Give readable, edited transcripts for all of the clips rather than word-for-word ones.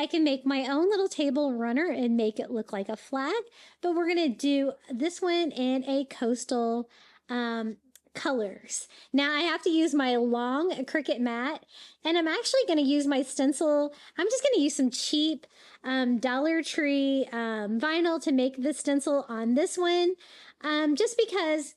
I can make my own little table runner and make it look like a flag, but we're going to do this one in a coastal colors. Now I have to use my long Cricut mat, and I'm actually going to use my stencil. I'm just going to use some cheap Dollar Tree vinyl to make the stencil on this one, just because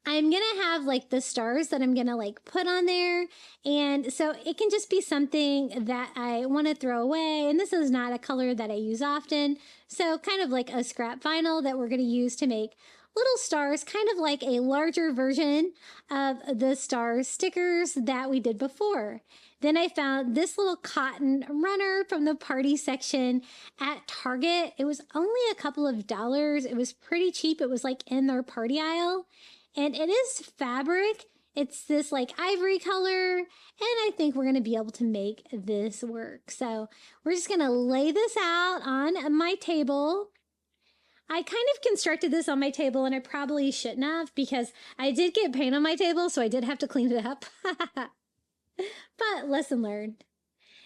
I'm going to have like the stars that I'm going to like put on there. And so it can just be something that I want to throw away. And this is not a color that I use often. So kind of like a scrap vinyl that we're going to use to make little stars, kind of like a larger version of the star stickers that we did before. Then I found this little cotton runner from the party section at Target. It was only a couple of dollars. It was pretty cheap. It was like in their party aisle. And it is fabric. It's this like ivory color. And I think we're going to be able to make this work. So we're just going to lay this out on my table. I kind of constructed this on my table, and I probably shouldn't have because I did get paint on my table, so I did have to clean it up. But lesson learned.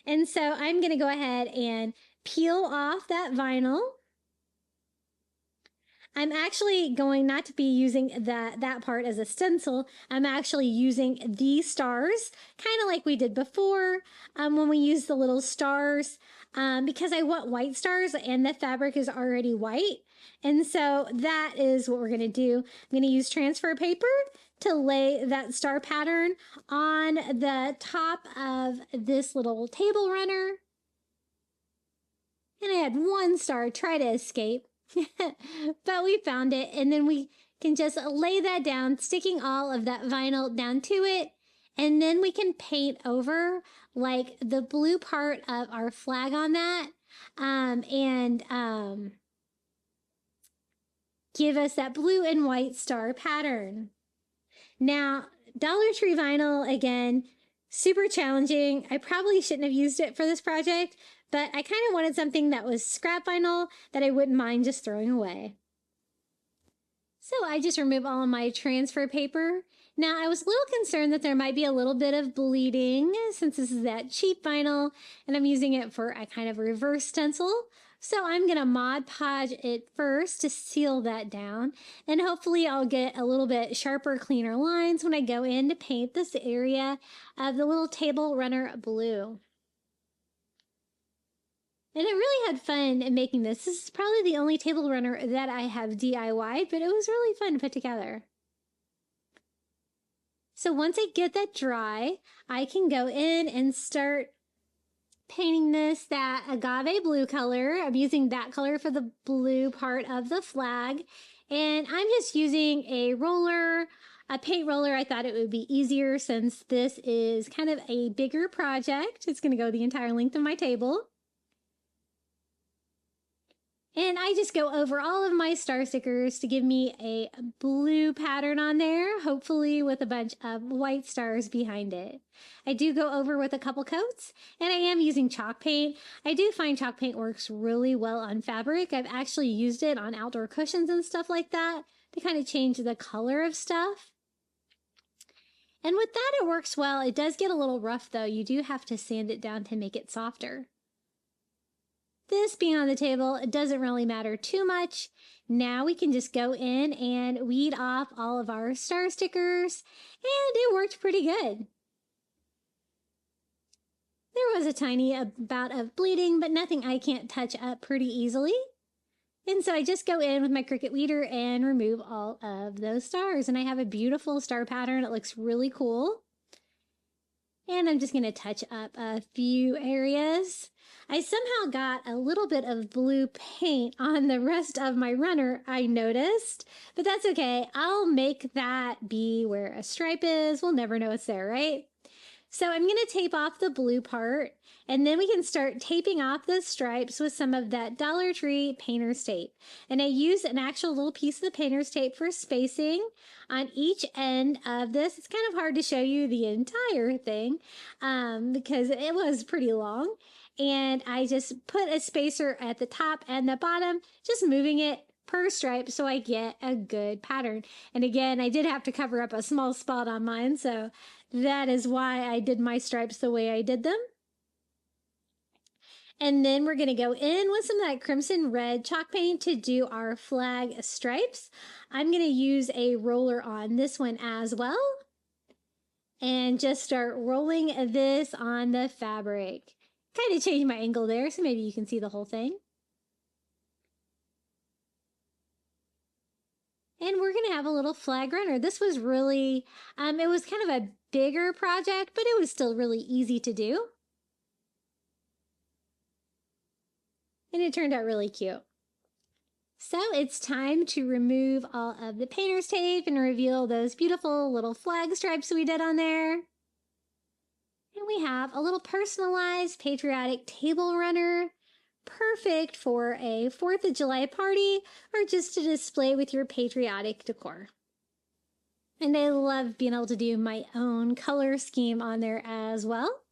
And so I'm going to go ahead and peel off that vinyl. I'm actually going not to be using that part as a stencil. I'm actually using these stars, kind of like we did before when we used the little stars, because I want white stars and the fabric is already white. And so that is what we're going to do. I'm going to use transfer paper to lay that star pattern on the top of this little table runner. And I had one star try to escape. But we found it, and then we can just lay that down, sticking all of that vinyl down to it, and then we can paint over like the blue part of our flag on that, and give us that blue and white star pattern. Now, Dollar Tree vinyl, again, super challenging. I probably shouldn't have used it for this project, but I kind of wanted something that was scrap vinyl that I wouldn't mind just throwing away. So I just removed all of my transfer paper. Now I was a little concerned that there might be a little bit of bleeding since this is that cheap vinyl and I'm using it for a kind of reverse stencil. So I'm going to Mod Podge it first to seal that down, and hopefully I'll get a little bit sharper, cleaner lines when I go in to paint this area of the little table runner blue. And I really had fun in making this. This is probably the only table runner that I have DIY'd, but it was really fun to put together. So once I get that dry, I can go in and start painting this that agave blue color. I'm using that color for the blue part of the flag. And I'm just using a roller, a paint roller. I thought it would be easier since this is kind of a bigger project. It's going to go the entire length of my table. And I just go over all of my star stickers to give me a blue pattern on there, hopefully with a bunch of white stars behind it. I do go over with a couple coats, and I am using chalk paint. I do find chalk paint works really well on fabric. I've actually used it on outdoor cushions and stuff like that to kind of change the color of stuff. And with that, it works well. It does get a little rough, though. You do have to sand it down to make it softer. This being on the table, it doesn't really matter too much. Now we can just go in and weed off all of our star stickers, and it worked pretty good. There was a tiny bout of bleeding, but nothing I can't touch up pretty easily. And so I just go in with my Cricut weeder and remove all of those stars, and I have a beautiful star pattern. It looks really cool. And I'm just going to touch up a few areas. I somehow got a little bit of blue paint on the rest of my runner, I noticed, but that's okay. I'll make that be where a stripe is. We'll never know it's there, right? So I'm going to tape off the blue part, and then we can start taping off the stripes with some of that Dollar Tree painter's tape. And I used an actual little piece of the painter's tape for spacing on each end of this. It's kind of hard to show you the entire thing because it was pretty long. And I just put a spacer at the top and the bottom, just moving it per stripe so I get a good pattern. And again, I did have to cover up a small spot on mine, so that is why I did my stripes the way I did them. And then we're going to go in with some of that crimson red chalk paint to do our flag stripes. I'm going to use a roller on this one as well. And just start rolling this on the fabric. Kind of change my angle there so maybe you can see the whole thing. And we're going to have a little flag runner. This was really, it was kind of a bigger project, but it was still really easy to do. And it turned out really cute. So it's time to remove all of the painter's tape and reveal those beautiful little flag stripes we did on there. And we have a little personalized patriotic table runner, perfect for a 4th of July party or just to display with your patriotic decor. And I love being able to do my own color scheme on there as well.